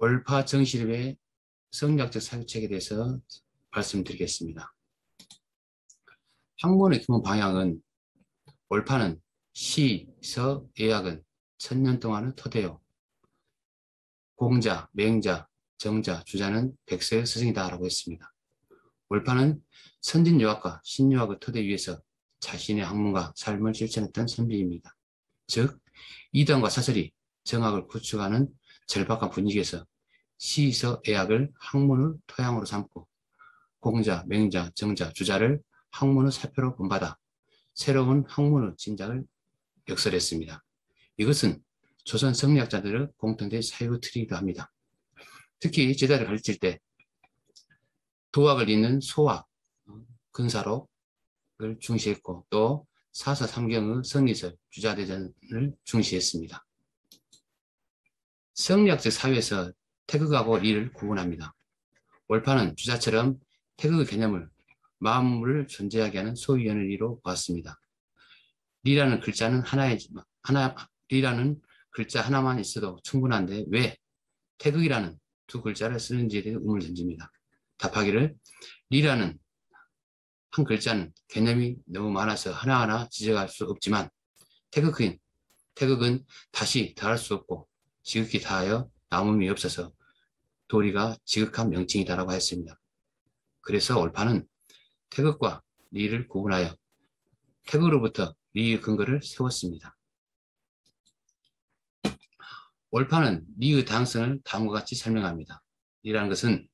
월파 정실의 성리학적 사유책에 대해서 말씀드리겠습니다. 학문의 기본 방향은 월파는 시, 서, 예학은 천년 동안의 토대요. 공자, 맹자, 정자, 주자는 백서의 스승이다 라고 했습니다. 월파는 선진유학과 신유학의 토대 위에서 자신의 학문과 삶을 실천했던 선비입니다. 즉, 이단과 사설이 정학을 구축하는 절박한 분위기에서 시, 서, 예학을 학문을 토양으로 삼고 공자, 맹자, 정자, 주자를 학문의 사표로 본받아 새로운 학문의 진작을 역설했습니다. 이것은 조선 성리학자들의 공통된 사유 틀이기도 합니다. 특히 제자를 가르칠 때 도학을 잇는 소학, 근사록을 중시했고 또 사서 삼경의 성리설, 주자대전을 중시했습니다. 성리학적 사유에서 태극하고 리를 구분합니다. 월파는 주자처럼 태극의 개념을 마음을 존재하게 하는 소위원의 리로 보았습니다. 리라는 글자는 리라는 글자 하나만 있어도 충분한데 왜 태극이라는 두 글자를 쓰는지에 대해 의문을 던집니다. 답하기를 리라는 한 글자는 개념이 너무 많아서 하나하나 지적할 수 없지만 태극은 다시 더할 수 없고 지극히 다하여 남음이 없어서 도리가 지극한 명칭이다라고 했습니다. 그래서 월파는 태극과 리를 구분하여 태극으로부터 리의 근거를 세웠습니다. 월파는 리의 다양성을 다음과 같이 설명합니다. 리라는 것은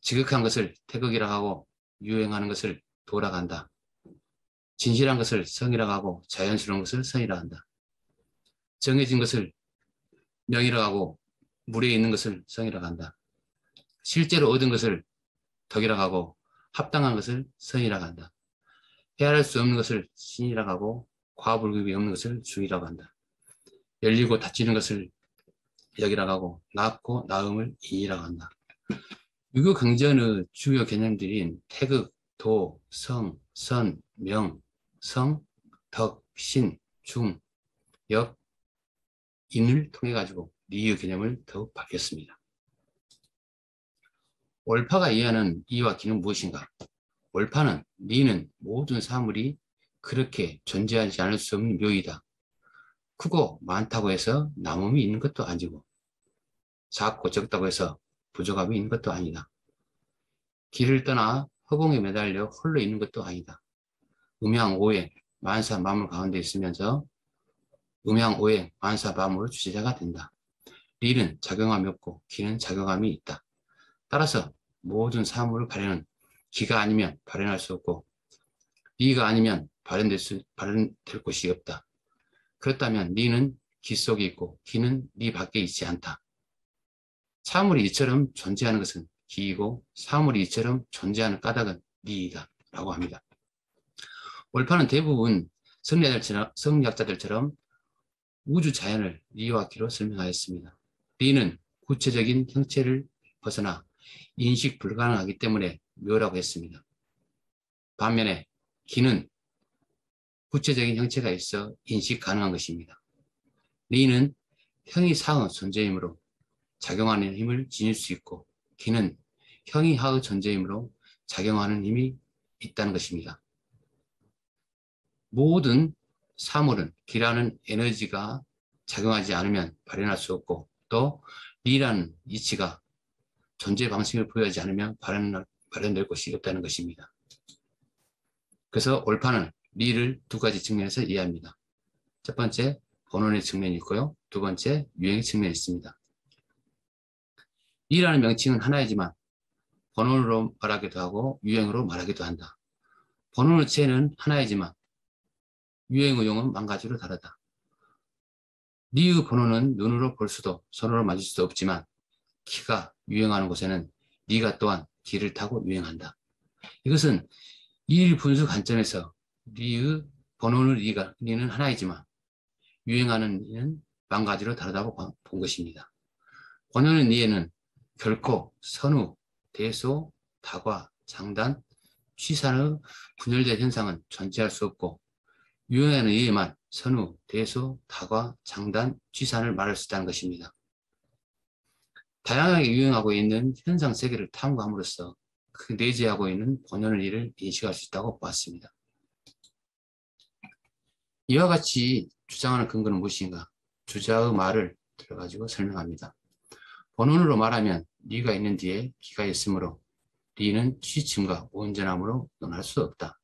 지극한 것을 태극이라고 하고 유행하는 것을 도라고 한다. 진실한 것을 성이라고 하고 자연스러운 것을 선이라고 한다. 정해진 것을 명이라고 하고 물에 있는 것을 성이라고 한다. 실제로 얻은 것을 덕이라고 하고 합당한 것을 선이라고 한다. 헤아릴 수 없는 것을 신이라고 하고 과불급이 없는 것을 주의라고 한다. 열리고 닫히는 것을 역이라고 하고 낳고 낳음을 인이라고 한다. 유교 경전의 주요 개념들인 태극, 도, 성, 선, 명, 성, 덕, 신, 중, 역, 인을 통해 가지고 리의 개념을 더욱 밝혔습니다. 월파가 이해하는 이와 기는 무엇인가? 월파는 리는 모든 사물이 그렇게 존재하지 않을 수 없는 묘이다. 크고 많다고 해서 남음이 있는 것도 아니고 작고 적다고 해서 부족함이 있는 것도 아니다. 길을 떠나 허공에 매달려 홀로 있는 것도 아니다. 음양오행, 만사만물 가운데 있으면서 음양오행, 만사만물의 주체자가 된다. 리는 작용함이 없고 기는 작용함이 있다. 따라서 모든 사물을 발현은 기가 아니면 발현할 수 없고 리가 아니면 발현될 곳이 없다. 그렇다면 리는 기 속에 있고 기는 리 밖에 있지 않다. 사물이 이처럼 존재하는 것은 기이고 사물이 이처럼 존재하는 까닭은 리이다 라고 합니다. 월파는 대부분 성리학자들처럼 우주 자연을 리와 기로 설명하였습니다. 리는 구체적인 형체를 벗어나 인식 불가능하기 때문에 묘라고 했습니다. 반면에 기는 구체적인 형체가 있어 인식 가능한 것입니다. 리는 형이 상의 존재이므로 작용하는 힘을 지닐 수 있고 기는 형이 하의 존재이므로 작용하는 힘이 있다는 것입니다. 모든 사물은 기라는 에너지가 작용하지 않으면 발현할 수 없고 또 리라는 이치가 존재 방식을 보여하지 않으면 발현될 것이 없다는 것입니다. 그래서 월파는 리를 두 가지 측면에서 이해합니다. 첫 번째, 본원의 측면이 있고요. 두 번째, 유행의 측면이 있습니다. 리라는 명칭은 하나이지만 본원으로 말하기도 하고 유행으로 말하기도 한다. 본원의 체는 하나이지만 유행의 용은 만 가지로 다르다. 리의 본원은 눈으로 볼 수도 손으로 만질 수도 없지만 기가 유행하는 곳에는 리가 또한 기를 타고 유행한다. 이것은 일 분수 관점에서 리의 본원의 리는 하나이지만 유행하는 리는 만 가지로 다르다고 본 것입니다. 본원의 리에는 결코 선우, 대소, 다과, 장단, 취산의 분열된 현상은 존재할 수 없고 유행하는 리에만 선우, 대소, 다과, 장단, 취산을 말할 수 있다는 것입니다. 다양하게 유행하고 있는 현상 세계를 탐구함으로써 그 내재하고 있는 본연의 일을 인식할 수 있다고 보았습니다. 이와 같이 주장하는 근거는 무엇인가? 주자의 말을 들어가지고 설명합니다. 본문으로 말하면 리가 있는 뒤에 기가 있으므로 리는 취침과 온전함으로 논할 수 없다.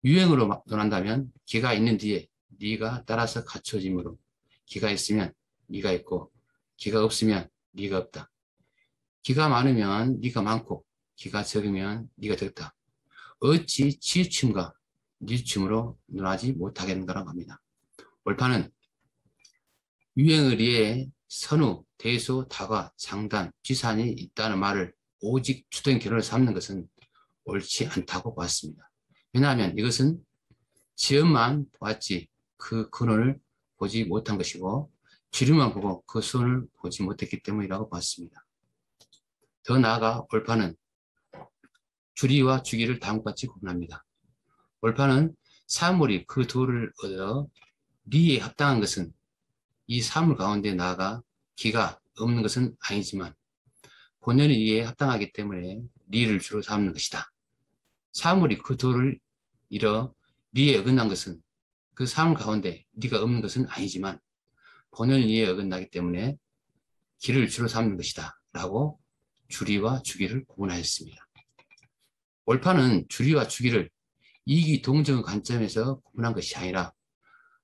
유행으로 논한다면 기가 있는 뒤에 리가 따라서 갖춰짐으로 기가 있으면 리가 있고 기가 없으면 리가 없다. 기가 많으면 리가 많고 기가 적으면 리가 적다. 어찌 취침과 리침으로 논하지 못하겠는가라고 합니다. 올파는 유행의 리에 선우, 대소, 다과, 장단, 지산이 있다는 말을 오직 주된 결론을 삼는 것은 옳지 않다고 봤습니다. 왜냐하면 이것은 지연만 보았지 그 근원을 보지 못한 것이고 지류만 보고 그 수원을 보지 못했기 때문이라고 봤습니다. 더 나아가 올파는 주리와 주기를 다음과 같이 구분합니다. 올파는 사물이 그 둘을 얻어 리에 합당한 것은 이 사물 가운데 나아가 기가 없는 것은 아니지만 본연의 리에 합당하기 때문에 리를 주로 삼는 것이다. 사물이 그 둘을 이뤄 리에 어긋난 것은 그 사물 가운데 리가 없는 것은 아니지만 본연의 리에 어긋나기 때문에 기를 주로 삼는 것이다. 라고 주리와 주기를 구분하였습니다. 올파는 주리와 주기를 이기동정 관점에서 구분한 것이 아니라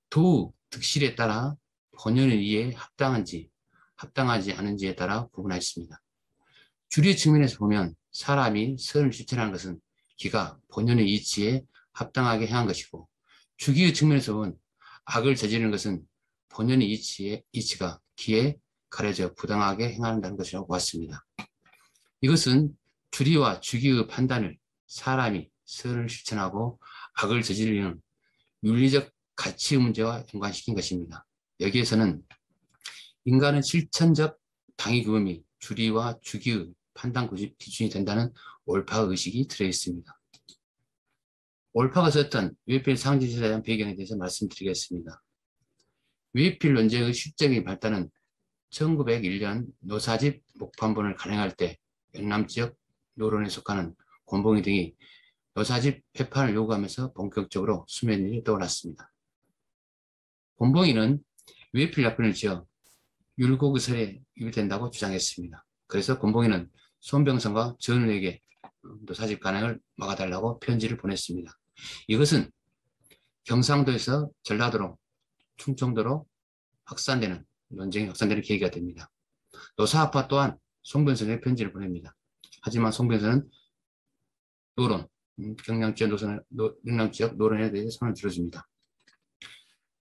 두 득실에 따라 본연의 리에 합당한지 합당하지 않은지에 따라 구분하였습니다. 주리 측면에서 보면 사람이 선을 실천하는 것은 기가 본연의 이치에 합당하게 행한 것이고 주기의 측면에서 보면 악을 저지르는 것은 본연의 이치가 기에 가려져 부당하게 행한다는 것이라고 보았습니다. 이것은 주리와 주기의 판단을 사람이 선을 실천하고 악을 저지르는 윤리적 가치 문제와 연관시킨 것입니다. 여기에서는 인간은 실천적 당위금이 주리와 주기의 판단 기준이 된다는 올파 의식이 들어있습니다. 올파가 썼던 웨필 상징에 대한 배경에 대해서 말씀드리겠습니다. 웨필 논쟁의 실적인 발달은 1901년 노사집 목판본을 간행할 때 영남지역 노론에 속하는 곤봉이 등이 노사집 폐판을 요구하면서 본격적으로 수면 위에 떠올랐습니다. 곤봉이는 웨필 약분을 지어 율곡의설에 유입된다고 주장했습니다. 그래서 곤봉이는 손병선과 전우에게 노사집 간행을 막아달라고 편지를 보냈습니다. 이것은 경상도에서 전라도로 충청도로 확산되는 논쟁이 확산되는 계기가 됩니다. 노사합파 또한 송병선에게 편지를 보냅니다. 하지만 송병선은 노론, 경남지역 노론에 대해 손을 들어줍니다.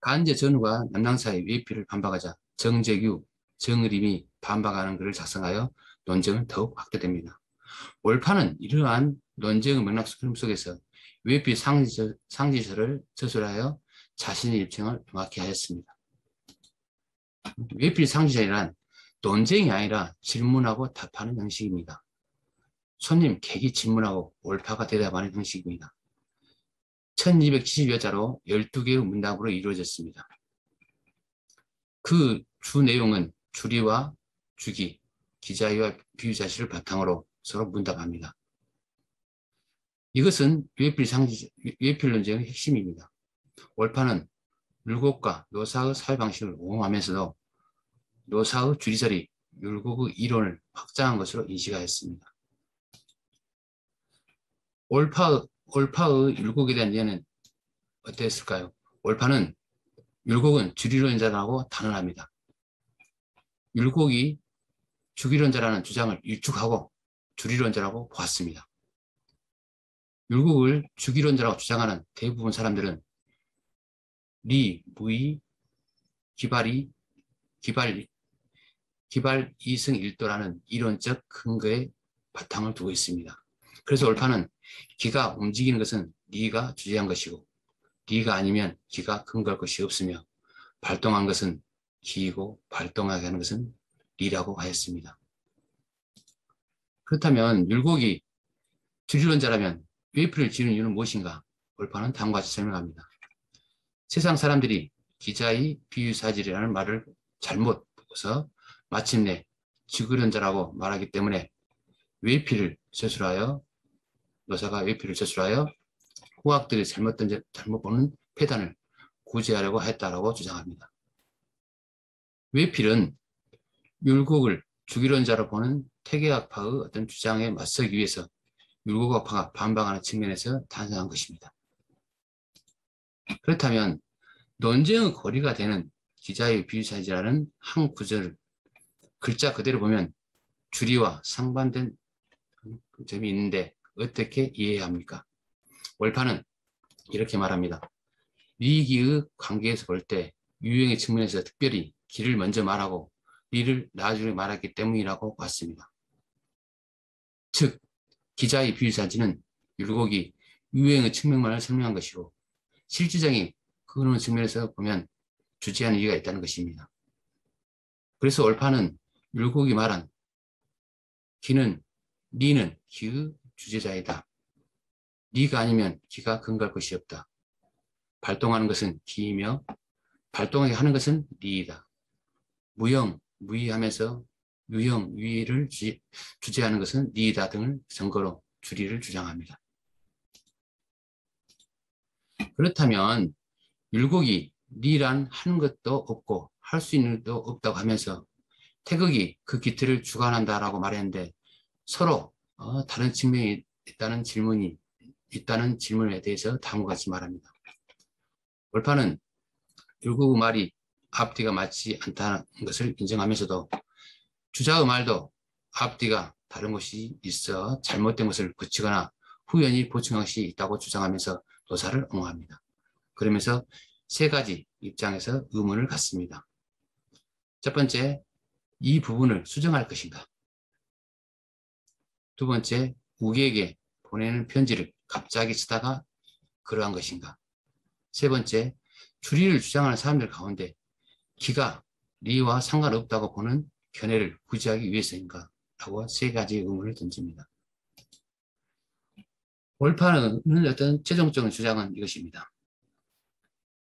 간제 전우가 남랑사의 웨필을 반박하자 정재규, 정의림이 반박하는 글을 작성하여 논쟁은 더욱 확대됩니다. 올파는 이러한 논쟁의 맥락 흐름 속에서 웨필 상지설을 저술하여 자신의 입증을 명확히 하였습니다. 웨필 상지설이란 논쟁이 아니라 질문하고 답하는 형식입니다. 손님 객이 질문하고 올파가 대답하는 형식입니다. 1270여 자로 12개의 문답으로 이루어졌습니다. 그 주 내용은 주리와 주기, 기자와 비유자식을 바탕으로 서로 문답합니다. 이것은 웨필 논쟁의 핵심입니다. 올파는 율곡과 노사의 사회 방식을 옹호하면서도 노사의 주리설이 율곡의 이론을 확장한 것으로 인식하였습니다. 올파의 율곡에 대한 이해는 어땠을까요? 올파는 율곡은 주리론자라고 단언합니다. 율곡이 주기론자라는 주장을 일축하고 주리론자라고 보았습니다. 율곡을 주기론자라고 주장하는 대부분 사람들은 리, 무의, 기발 이승일도라는 이론적 근거에 바탕을 두고 있습니다. 그래서 올파는 기가 움직이는 것은 리가 주재한 것이고 리가 아니면 기가 근거할 것이 없으며 발동한 것은 기이고 발동하게 하는 것은 리라고 하였습니다. 그렇다면 율곡이 주리론자라면 웨필을 지는 이유는 무엇인가? 올파는 다음과 같이 설명합니다. 세상 사람들이 기자의 비유사질이라는 말을 잘못 보고서 마침내 죽으려는 자라고 말하기 때문에 외피를 저술하여 노사가 외피를 저술하여 후학들이 잘못 보는 폐단을 구제하려고 했다라고 주장합니다. 외필은 율곡을 죽이려는 자로 보는 태계학파의 어떤 주장에 맞서기 위해서 율곡학파가 반박하는 측면에서 탄생한 것입니다. 그렇다면 논쟁의 고리가 되는 기자의 비유사지라는 한 구절을 글자 그대로 보면 주리와 상반된 점이 있는데 어떻게 이해해야 합니까? 월파는 이렇게 말합니다. 리기의 관계에서 볼 때 유형의 측면에서 특별히 기를 먼저 말하고 리를 나중에 말했기 때문이라고 봤습니다. 즉 기자의 비유사지는 율곡이 유형의 측면만을 설명한 것이고 실주장이 그런 측면에서 보면 주제하는 이유가 있다는 것입니다. 그래서 올파는 율곡이 말한 기는 리는 기의 주제자이다. 리가 아니면 기가 근거할 것이 없다. 발동하는 것은 기이며 발동하게 하는 것은 리이다. 무형, 무의하면서 유형, 유의를 주제하는 것은 리이다 등을 근거로 주리를 주장합니다. 그렇다면 율곡이 리란 하는 것도 없고 할 수 있는 것도 없다고 하면서 태극이 그 기틀을 주관한다라고 말했는데 서로 다른 측면이 있다는 질문에 대해서 다음과 같이 말합니다. 월파는 율곡의 말이 앞뒤가 맞지 않다는 것을 인정하면서도 주자의 말도 앞뒤가 다른 것이 있어 잘못된 것을 고치거나 후연히 보충한 것이 있다고 주장하면서 노사를 옹호합니다. 그러면서 세 가지 입장에서 의문을 갖습니다. 첫 번째, 이 부분을 수정할 것인가? 두 번째, 우기에게 보내는 편지를 갑자기 쓰다가 그러한 것인가? 세 번째, 주리를 주장하는 사람들 가운데 기가 리와 상관없다고 보는 견해를 구제하기 위해서인가? 라고 세 가지 의문을 던집니다. 올파는 어떤 최종적인 주장은 이것입니다.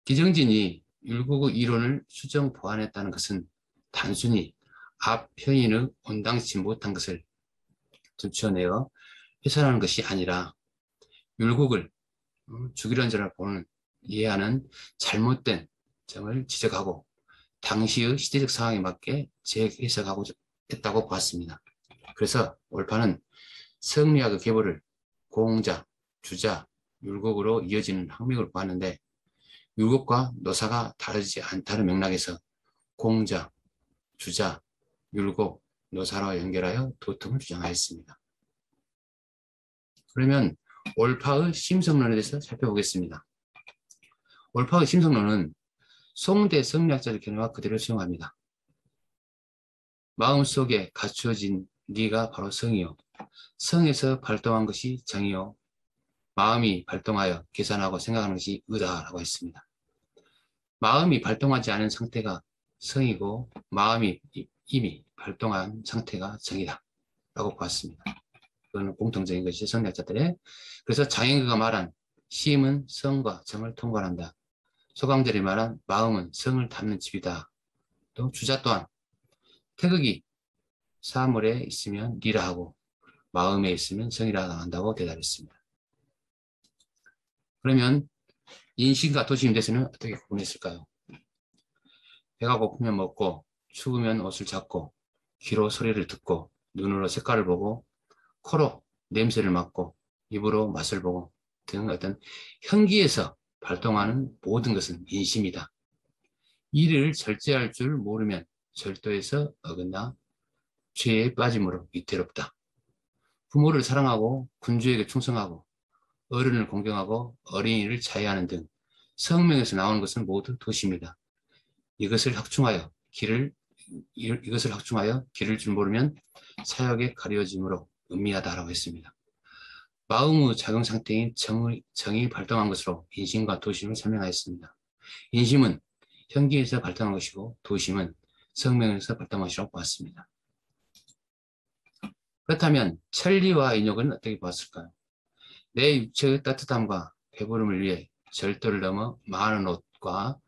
기정진이 율곡의 이론을 수정 보완했다는 것은 단순히 앞 편인의 온당치 못한 것을 점쳐내어 훼손하는 것이 아니라 율곡을 죽이려는 자를 보는 이해하는 잘못된 점을 지적하고 당시의 시대적 상황에 맞게 재해석하고 했다고 보았습니다. 그래서 올파는 성리학의 계보를 공자, 주자, 율곡으로 이어지는 항맥을 보았는데 율곡과 노사가 다르지 않다는 맥락에서 공자, 주자, 율곡, 노사와 연결하여 도통을 주장하였습니다. 그러면 올파의 심성론에 대해서 살펴보겠습니다. 올파의 심성론은 송대 성리학자의 견해와 그대로 수용합니다. 마음속에 갖추어진 리가 바로 성이요. 성에서 발동한 것이 정이요. 마음이 발동하여 계산하고 생각하는 것이 의다라고 했습니다. 마음이 발동하지 않은 상태가 성이고 마음이 이미 발동한 상태가 정이다 라고 보았습니다. 그건 공통적인 것이 성리학자들의. 그래서 장인그가 말한 시임은 성과 정을 통괄한다. 소강절이 말한 마음은 성을 담는 집이다. 또 주자 또한 태극이 사물에 있으면 리라 하고 마음에 있으면 성이라 한다고 대답했습니다. 그러면 인식과 도심에 대해서는 어떻게 구분했을까요? 배가 고프면 먹고 추우면 옷을 잡고 귀로 소리를 듣고 눈으로 색깔을 보고 코로 냄새를 맡고 입으로 맛을 보고 등 어떤 현기에서 발동하는 모든 것은 인심이다. 이를 절제할 줄 모르면 절도에서 어긋나 죄에 빠짐으로 위태롭다. 부모를 사랑하고 군주에게 충성하고 어른을 공경하고 어린이를 자해하는 등 성명에서 나오는 것은 모두 도시입니다. 이것을 확충하여 길을 줄 모르면 사역에 가려짐으로 음미하다라고 했습니다. 마음의 작용 상태인 정이 발동한 것으로 인심과 도심을 설명하였습니다. 인심은 현기에서 발동한 것이고 도심은 성명에서 발동한 것이라고 보았습니다. 그렇다면 천리와 인욕은 어떻게 보았을까요? 내 육체의 따뜻함과 배부름을 위해 절도를 넘어 많은 옷과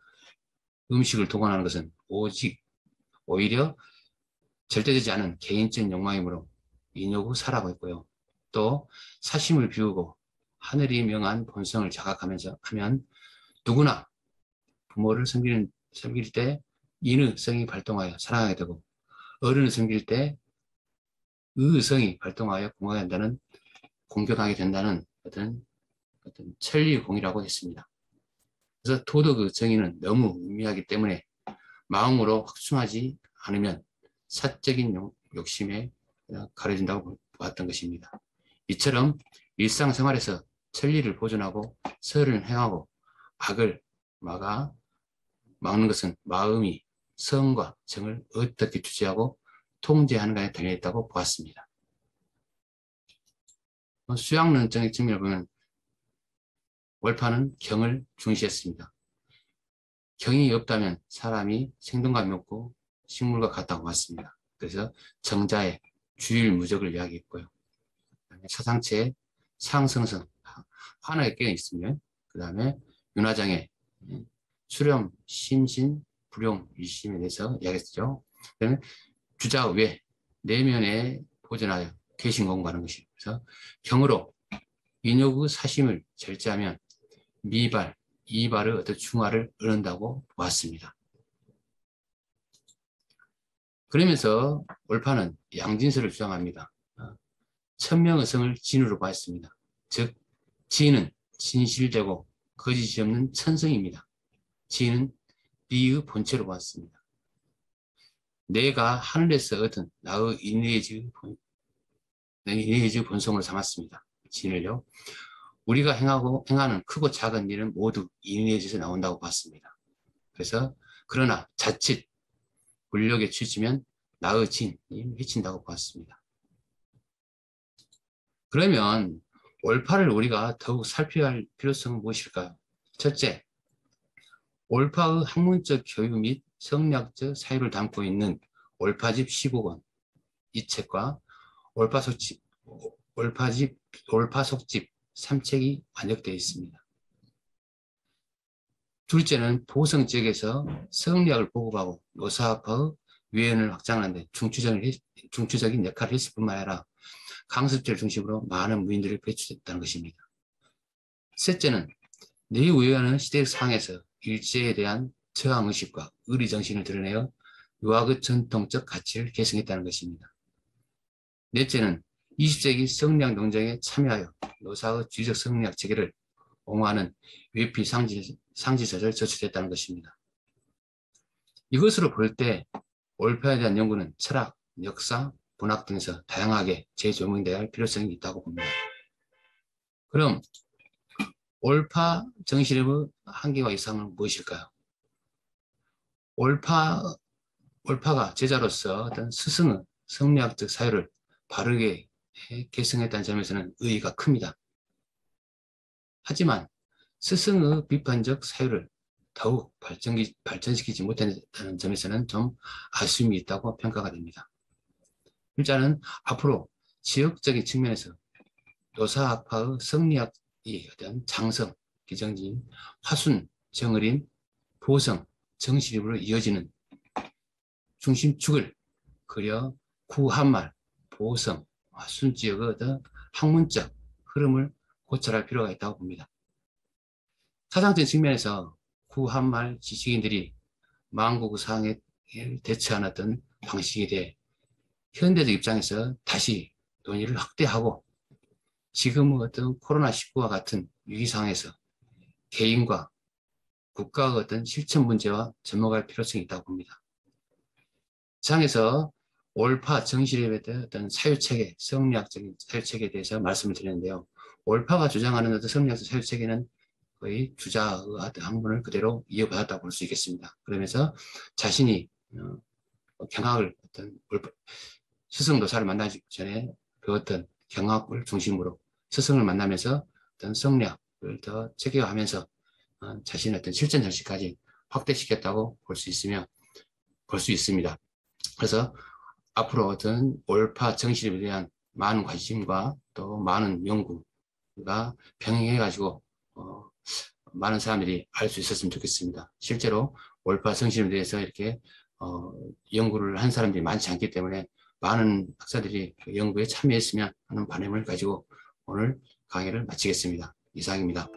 음식을 동원하는 것은 오히려 절대되지 않은 개인적인 욕망이므로 인욕 후 살아가고 있고요. 또 사심을 비우고 하늘이 명한 본성을 자각하면서 하면 누구나 부모를 섬길 때 인의성이 발동하여 사랑하게 되고 어른을 섬길 때 의성이 발동하여 공경하게 된다는 어떤 천리공이라고 했습니다. 그래서 도덕의 정의는 너무 의미하기 때문에 마음으로 확충하지 않으면 사적인 욕심에 가려진다고 보았던 것입니다. 이처럼 일상생활에서 천리를 보존하고 선을 행하고 악을 막는 것은 마음이 성과 정을 어떻게 주재하고 통제하는가에 달려있다고 보았습니다. 수양론적인 측면을 보면 월파는 경을 중시했습니다. 경이 없다면 사람이 생동감이 없고 식물과 같다고 봤습니다. 그래서 정자의 주일무적을 이야기했고요. 사상체의 상승성, 환하게 깨어 있으면 그 다음에 윤화장의 수령, 심신, 불용, 일심에 대해서 이야기했죠. 그 다음에 주자외, 내면에 보존하여 계신 공부하는 것이. 그래서 경으로 인욕의 사심을 절제하면 미발, 이발의 어떤 중화를 얻는다고 보았습니다. 그러면서 월파는 양진설을 주장합니다. 천명의 성을 진으로 보았습니다. 즉 진은 진실되고 거짓이 없는 천성입니다. 진은 비의 본체로 보았습니다. 내가 하늘에서 얻은 나의 인내의 본성으로 삼았습니다. 진을요. 우리가 행하는 크고 작은 일은 모두 인내에서 나온다고 봤습니다. 그래서 그러나 자칫 권력에 치우치면 나의 진이 해친다고 보았습니다. 그러면 올파를 우리가 더욱 살펴야 할 필요성은 무엇일까요? 첫째, 올파의 학문적 교육 및 성리학적 사유를 담고 있는 올파집 15권 이 책과 올파속집 3책이 완역되어 있습니다. 둘째는 보성 지역에서 성리학을 보급하고 노사학파의 유연을 확장하는 데 중추적인 역할을 했을 뿐만 아니라 강습제를 중심으로 많은 무인들이 배출됐다는 것입니다. 셋째는 내우연한 시대 상에서 일제에 대한 저항의식과 의리정신을 드러내어 유학의 전통적 가치를 계승했다는 것입니다. 넷째는 20세기 성리학 논쟁에 참여하여 노사의 주의적 성리학 체계를 옹호하는 외피 상지서를 저출했다는 것입니다. 이것으로 볼 때 올파에 대한 연구는 철학, 역사, 문학 등에서 다양하게 재조명되어야 할 필요성이 있다고 봅니다. 그럼 올파 정신의 한계와 이상은 무엇일까요? 올파가 제자로서 어떤 스승의 성리학적 사유를 바르게 계승했다는 점에서는 의의가 큽니다. 하지만 스승의 비판적 사유를 더욱 발전시키지 못했다는 점에서는 좀 아쉬움이 있다고 평가가 됩니다. 일자는 앞으로 지역적인 측면에서 노사학파의 성리학이 어떤 장성, 기정진, 화순, 정어림, 보성, 정실입으로 이어지는 중심축을 그려 구한말, 보성, 화순 지역의 어떤 학문적 흐름을 고찰할 필요가 있다고 봅니다. 사상적인 측면에서 구한말 지식인들이 만국 사항에 대처하는 어떤 방식에 대해 현대적 입장에서 다시 논의를 확대하고 지금의 어떤 코로나19와 같은 위기 상황에서 개인과 국가의 어떤 실천 문제와 접목할 필요성이 있다고 봅니다. 상에서 올파 정실에 대한 어떤 사유체계, 성리학적인 사유체계에 대해서 말씀을 드렸는데요. 올파가 주장하는 어떤 성리학적 사유체계는 거의 주자의 학문을 그대로 이어받았다고 볼 수 있겠습니다. 그러면서 자신이 경학을 스승도사를 만나기 전에 배웠던 경학을 중심으로 스승을 만나면서 어떤 성리학을 더 체계화하면서 자신의 어떤 실전 정신까지 확대시켰다고 볼 수 있습니다. 그래서 앞으로 어떤 올파 정신에 대한 많은 관심과 또 많은 연구가 병행해가지고 많은 사람들이 알 수 있었으면 좋겠습니다. 실제로 올파 정신에 대해서 이렇게 연구를 한 사람들이 많지 않기 때문에 많은 학자들이 연구에 참여했으면 하는 바람을 가지고 오늘 강의를 마치겠습니다. 이상입니다.